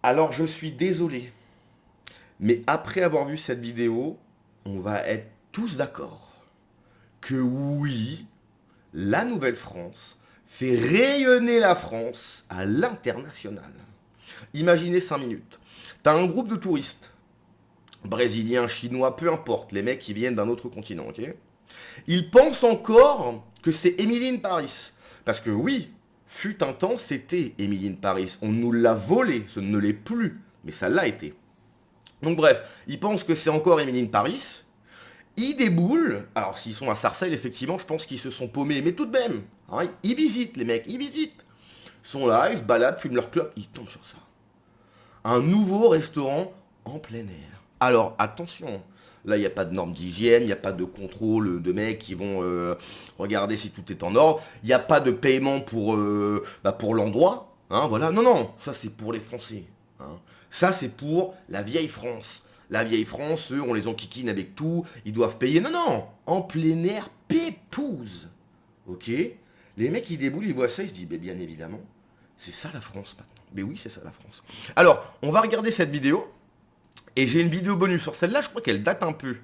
Alors je suis désolé, mais après avoir vu cette vidéo, on va être tous d'accord que oui, la Nouvelle-France fait rayonner la France à l'international. Imaginez 5 minutes. T'as un groupe de touristes, brésiliens, chinois, peu importe, les mecs qui viennent d'un autre continent, ok? Ils pensent encore que c'est Emily in Paris. Parce que oui, fut un temps, c'était Emily in Paris. On nous l'a volé, ce ne l'est plus, mais ça l'a été. Donc bref, ils pensent que c'est encore Emily in Paris. Ils déboulent. Alors s'ils sont à Sarcelles, effectivement, je pense qu'ils se sont paumés. Mais tout de même, hein, ils visitent, les mecs, ils visitent. Ils sont là, ils se baladent, fument leur clope, ils tombent sur ça. Un nouveau restaurant en plein air. Alors attention, là il n'y a pas de normes d'hygiène, il n'y a pas de contrôle de mecs qui vont regarder si tout est en ordre, il n'y a pas de paiement pour l'endroit, hein, voilà. Non, non, ça c'est pour les Français. Hein. Ça c'est pour la vieille France. La vieille France, eux, on les enquiquine avec tout, ils doivent payer. Non, non, en plein air, pépouze. Ok? Les mecs ils déboulent, ils voient ça, ils se disent, mais bien évidemment, c'est ça la France maintenant. Mais oui, c'est ça la France. Alors, on va regarder cette vidéo. Et j'ai une vidéo bonus sur celle-là, je crois qu'elle date un peu.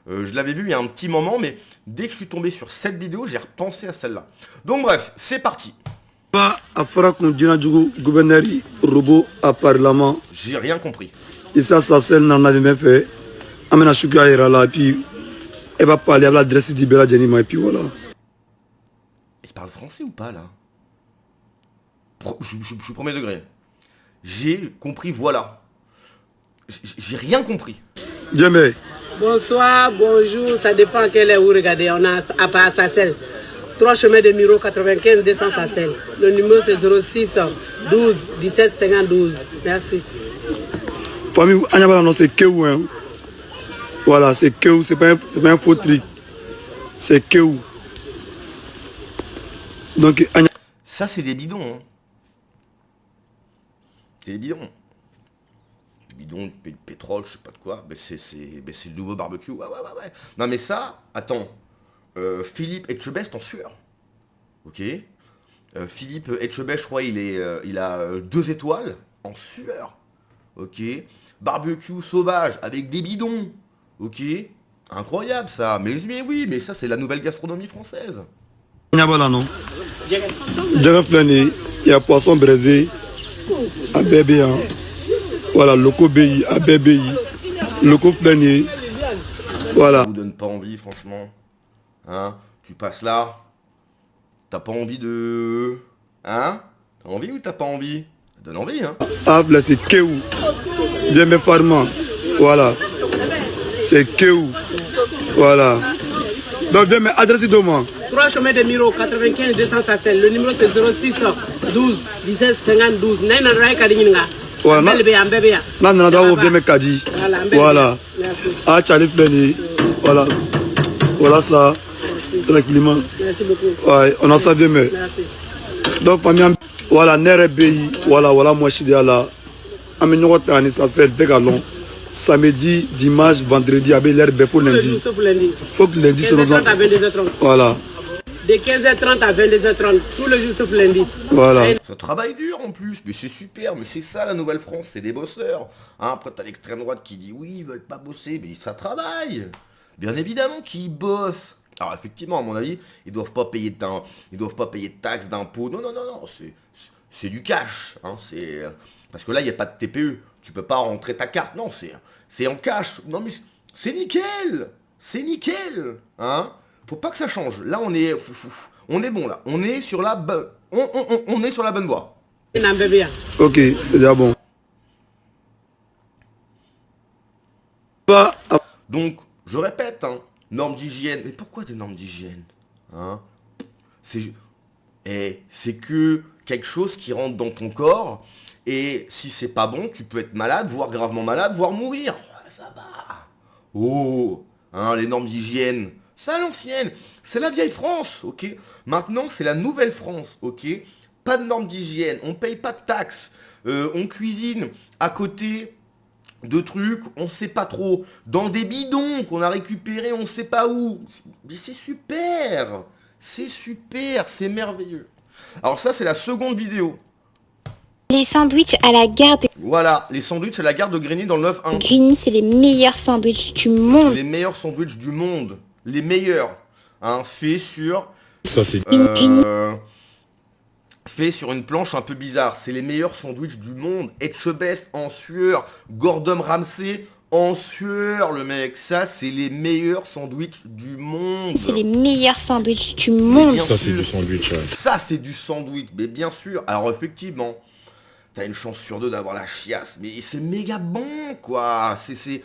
Je l'avais vue il y a un petit moment, mais dès que je suis tombé sur cette vidéo, j'ai repensé à celle-là. Donc bref, c'est parti. A fɔra kun jinɛjugu guvɛnɛri robot à parlement J'ai rien compris. Issa Sasel nana bɛ fɛ an bɛna suguya yira la et puis elle va parler à l'adresse di bɛɛ lajɛlen ma et puis voilà. Il se parle français ou pas là? Je suis premier degré. J'ai compris, voilà. J'ai rien compris. Jɛmɛ Bonsoir, bonjour, ça dépend à quelle heure vous regardez. On a à part Sassel, 3 chemins de Miro, 95 200 Sassel. Le numéro c'est 06 12 17 52. Merci. famille an ɲɛ b'a la non c'est Kew hein. Voilà c'est Kew, c'est pas un faux truc, c'est Kew. Donc an ɲɛ Ça c'est des bidons. Hein. C'est des bidons. Bidon, du pétrole, je sais pas de quoi, mais c'est le nouveau barbecue. Ouais. Non mais ça, attends. Philippe Etchebest en sueur. Ok. Philippe Etchebest, je crois, il a 2 étoiles en sueur. Ok. Barbecue sauvage avec des bidons. Ok. Incroyable ça. Mais oui, mais ça c'est la nouvelle gastronomie française. ɲɛ b'a la non jɛgɛ filɛ nin ye il y a poisson braisé a bɛɛ bɛ yan. Voilà, loco BI, a bɛɛ bɛ yen. Loco filɛ nin ye. Voilà. Ça vous donne pas envie, franchement. Hein? Tu passes là. T'as pas envie de... Hein? T'as envie ou t'as pas envie? Ça donne envie, hein? Ah, là, c'est Kew. Bien, mais Farman. Voilà. C'est Kew. Voilà. Donc, bien, mais adresse de moi. 3 chemins de Miro, 95 200 Sassel. Le numéro c'est 06 12 17 52. Nena Rai Kadininga. Voilà. Là, on a d'abord bien, mais Kadi. Voilà. Merci. Ah, Charlie Fleni. Voilà. Voilà ça. Tranquillement. Merci beaucoup. Ouais, on a ça bien, mais. Merci. Donc, voilà, Nere BI. Voilà, moi, je suis là. Amélioré, ça fait le dégalon. Samedi, dimanche, vendredi, avec l'air pour lundi. Faut que lundi, c'est 15h30 à 22h30. Voilà. De 15h30 à 22h30, tous les jours sauf lundi. Voilà. Ça travaille dur en plus, mais c'est super, mais c'est ça la Nouvelle-France, c'est des bosseurs. Hein, après t'as l'extrême droite qui dit oui, ils veulent pas bosser, mais ça travaille. Bien évidemment qu'ils bossent. Alors effectivement, à mon avis, ils doivent pas payer de taxes, d'impôts. Non, c'est du cash. Hein, parce que là, il n'y a pas de TPE. Tu peux pas rentrer ta carte. Non, c'est en cash. Non, mais c'est nickel. C'est nickel. Hein. Faut pas que ça change. Là, on est bon là. On est sur la on est sur la bonne voie. Ok, c'est déjà bon. Donc, je répète, hein, normes d'hygiène. Mais pourquoi des normes d'hygiène? Hein? C'est que quelque chose qui rentre dans ton corps. Et si c'est pas bon, tu peux être malade, voire gravement malade, voire mourir. Ça va. Oh, hein, les normes d'hygiène. C'est à l'ancienne, c'est la vieille France, ok? Maintenant, c'est la nouvelle France, ok? Pas de normes d'hygiène, on paye pas de taxes, on cuisine à côté de trucs, on sait pas trop, dans des bidons qu'on a récupérés, on sait pas où. Mais c'est super, c'est merveilleux. Alors ça, c'est la seconde vidéo. Les sandwichs à la gare de Voilà, les sandwichs à la gare de Grigny dans le 9-1. Grigny, c'est les meilleurs sandwichs du monde. Les meilleurs sandwichs du monde. Les meilleurs. Hein, faits sur... Ça, c'est... fait sur une planche un peu bizarre. C'est les meilleurs sandwichs du monde. Etchebest en sueur. Gordon Ramsay en sueur, le mec. Ça, c'est les meilleurs sandwichs du monde. C'est les meilleurs sandwichs du monde. Ça, c'est du sandwich. Ouais. Ça, c'est du sandwich. Mais bien sûr. Alors, effectivement, t'as une chance sur deux d'avoir la chiasse. Mais c'est méga bon, quoi. Il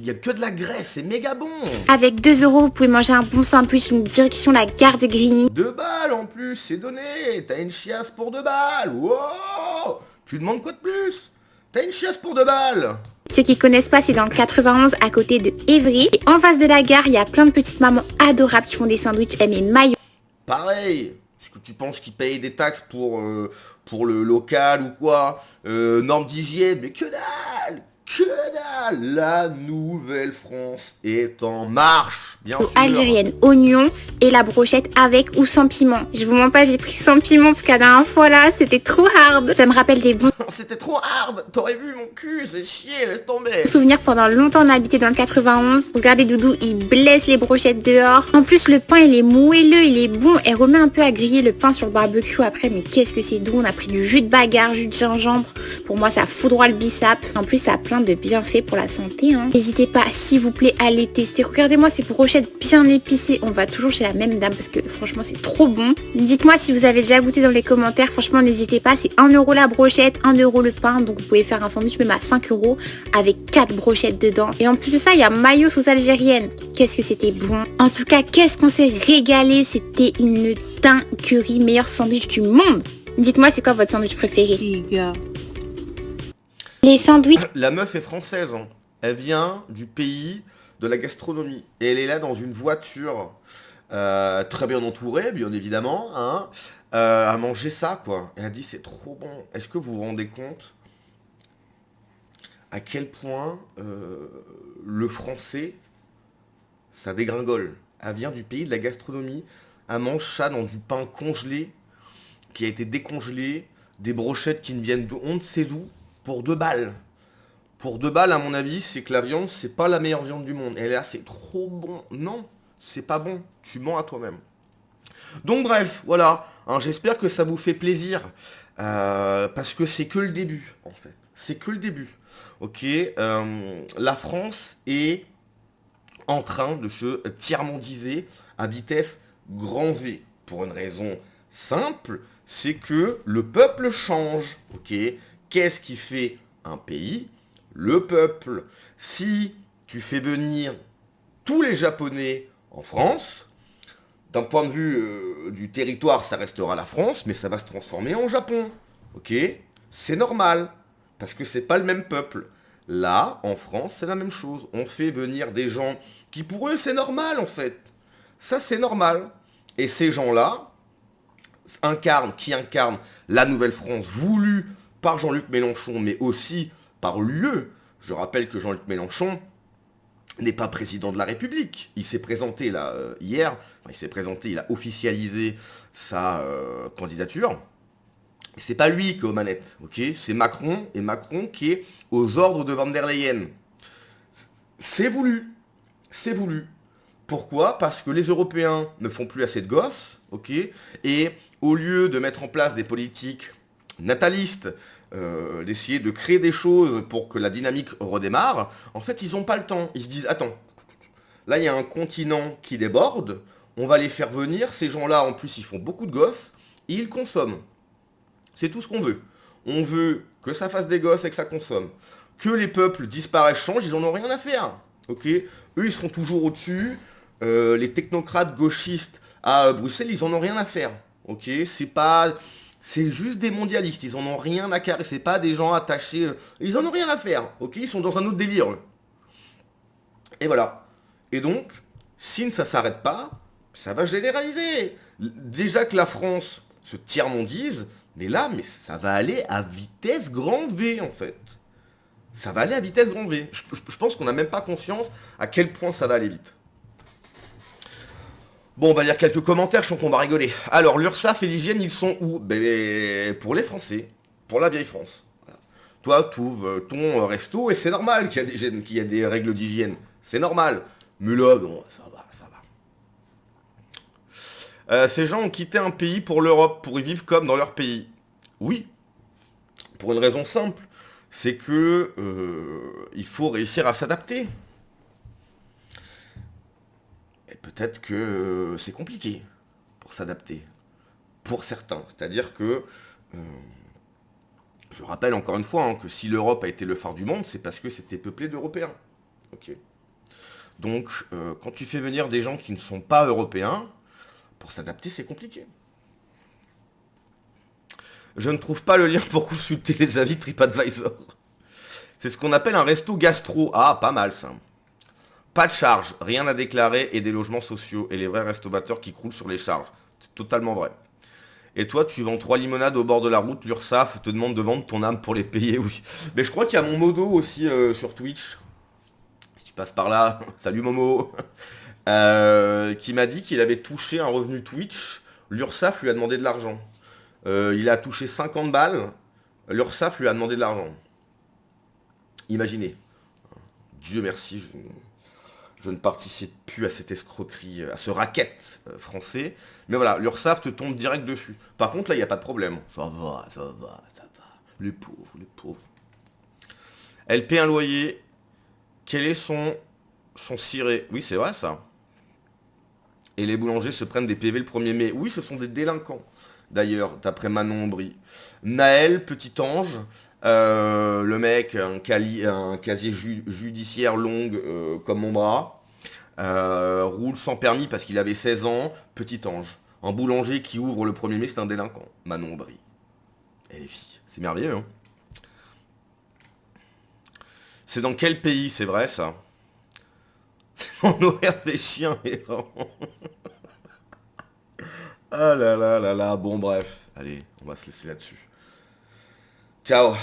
n'y a que de la graisse. C'est méga bon. Avec 2 €, vous pouvez manger un bon sandwich, donc direction la gare de Grigny. 2 balles en plus, c'est donné. T'as une chiasse pour 2 balles. Wow. Tu demandes quoi de plus? T'as une chiasse pour 2 balles. Ceux qui connaissent pas, c'est dans le 91 à côté de Évry. Et en face de la gare, il y a plein de petites mamans adorables qui font des sandwichs et maillot. Pareil. Est-ce que tu penses qu'ils payent des taxes pour le local ou quoi? Normes d'hygiène, mais que dalle. Que dalle. La Nouvelle-France est en marche, bien sûr. Algérienne, oignon et la brochette avec ou sans piment. Je vous mens pas, j'ai pris sans piment parce qu'à la dernière fois là, c'était trop hard. Ça me rappelle des bons C'était trop hard. T'aurais vu mon cul, c'est chier, laisse tomber. souvenirs. Pendant longtemps on a habité dans le 91. Regardez Doudou, il blesse les brochettes dehors. En plus le pain il est moelleux, il est bon. Elle remet un peu à griller le pain sur le barbecue après, mais qu'est-ce que c'est doux. On a pris du jus de bagarre, jus de gingembre. Pour moi ça foudroie le bissap. En plus ça a plein de bienfaits pour la santé. N'hésitez pas s'il vous plaît à les tester. Regardez-moi ces brochettes bien épicées. On va toujours chez la même dame parce que franchement c'est trop bon. Dites-moi si vous avez déjà goûté dans les commentaires. Franchement n'hésitez pas. C'est 1 € la brochette, 1 € le pain. Donc vous pouvez faire un sandwich même à 5 € avec 4 brochettes dedans. Et en plus de ça il y a mayo sauce algérienne. Qu'est-ce que c'était bon. En tout cas qu'est-ce qu'on s'est régalé. C'était une dinguerie. Meilleur sandwich du monde. Dites-moi c'est quoi votre sandwich préféré. Les sandwichs. La meuf est française. Hein. Elle vient du pays de la gastronomie. Et elle est là dans une voiture très bien entourée, bien évidemment, hein, à manger ça, quoi. Elle a dit c'est trop bon. Est-ce que vous vous rendez compte à quel point le français, ça dégringole. Elle vient du pays de la gastronomie. Elle mange ça dans du pain congelé, qui a été décongelé, des brochettes qui ne viennent de on ne sait d'où, pour 2 balles. Pour 2 balles, à mon avis, c'est que la viande, c'est pas la meilleure viande du monde. Et là, c'est trop bon. Non, c'est pas bon. Tu mens à toi-même. Donc bref, voilà. Hein, j'espère que ça vous fait plaisir. Parce que c'est que le début, en fait. C'est que le début. Ok. La France est en train de se tiers-mondiser à vitesse grand V. Pour une raison simple, c'est que le peuple change. Ok. Qu'est-ce qui fait un pays? Le peuple. Si tu fais venir tous les Japonais en France, d'un point de vue du territoire, ça restera la France, mais ça va se transformer en Japon. Ok? C'est normal, parce que c'est pas le même peuple. Là, en France, c'est la même chose. On fait venir des gens qui, pour eux, c'est normal, en fait. Ça, c'est normal. Et ces gens-là qui incarnent la Nouvelle-France voulue par Jean-Luc Mélenchon, mais aussi par l'UE. Je rappelle que Jean-Luc Mélenchon n'est pas président de la République. Il s'est présenté là hier, il a officialisé sa candidature. Et c'est pas lui qui est aux manettes, ok? C'est Macron, et Macron qui est aux ordres de Van der Leyen. C'est voulu. C'est voulu. Pourquoi? Parce que les Européens ne font plus assez de gosses, ok? Et au lieu de mettre en place des politiques natalistes, d'essayer de créer des choses pour que la dynamique redémarre, en fait, ils n'ont pas le temps. Ils se disent, attends, là, il y a un continent qui déborde, on va les faire venir, ces gens-là, en plus, ils font beaucoup de gosses, et ils consomment. C'est tout ce qu'on veut. On veut que ça fasse des gosses et que ça consomme. Que les peuples disparaissent, changent, ils en ont rien à faire. Ok? Eux, ils seront toujours au-dessus. Les technocrates gauchistes à Bruxelles, ils en ont rien à faire. Ok? C'est juste des mondialistes, ils en ont rien à carrer, c'est pas des gens attachés, ils en ont rien à faire, ok? Ils sont dans un autre délire, eux. Et voilà. Et donc, si ça s'arrête pas, ça va généraliser. Déjà que la France se tiers-mondise, mais ça va aller à vitesse grand V, en fait. Ça va aller à vitesse grand V. Je pense qu'on n'a même pas conscience à quel point ça va aller vite. Bon, on va lire quelques commentaires, je sens qu'on va rigoler. Alors, l'URSSAF et l'hygiène, ils sont où? Ben, pour les Français. pour la vieille France. Voilà. Toi, tu ouvres ton resto et c'est normal qu'il y a des règles d'hygiène. C'est normal. Mais là, non, ça va, ça va. Ces gens ont quitté un pays pour l'Europe, pour y vivre comme dans leur pays. Oui. Pour une raison simple. C'est que il faut réussir à s'adapter. Et peut-être que c'est compliqué pour s'adapter. Pour certains. C'est-à-dire que... je rappelle encore une fois que si l'Europe a été le phare du monde, c'est parce que c'était peuplé d'Européens. Ok. Donc, quand tu fais venir des gens qui ne sont pas européens, pour s'adapter, c'est compliqué. Je ne trouve pas le lien pour consulter les avis TripAdvisor. C'est ce qu'on appelle un resto gastro. Ah, pas mal ça. Pas de charge, rien à déclarer et des logements sociaux. Et les vrais restaurateurs qui croulent sur les charges. C'est totalement vrai. Et toi, tu vends 3 limonades au bord de la route, l'URSSAF te demande de vendre ton âme pour les payer, oui. Mais je crois qu'il y a mon Modo aussi sur Twitch. Si tu passes par là, salut Momo. Qui m'a dit qu'il avait touché un revenu Twitch. L'URSSAF lui a demandé de l'argent. Il a touché 50 balles. L'URSSAF lui a demandé de l'argent. Imaginez. Dieu merci, je ne participe plus à cette escroquerie, à ce racket français. Mais voilà, l'URSSAF te tombe direct dessus. Par contre, là, il n'y a pas de problème. Ça va, ça va, ça va. Les pauvres, les pauvres. Elle paie un loyer. Quel est son ciré? Oui, c'est vrai, ça. Et les boulangers se prennent des PV le 1er mai. Oui, ce sont des délinquants. D'ailleurs, d'après Manon Aubry. Naël, petit ange. Le mec, un casier judiciaire long comme mon bras, roule sans permis parce qu'il avait 16 ans, petit ange. Un boulanger qui ouvre le 1er mai, c'est un délinquant. Manon Aubry. Et les filles, c'est merveilleux, hein. C'est dans quel pays, c'est vrai, ça? C'est en horaire des chiens errants. Ah là là là là, bon bref. Allez, on va se laisser là-dessus. Ciao.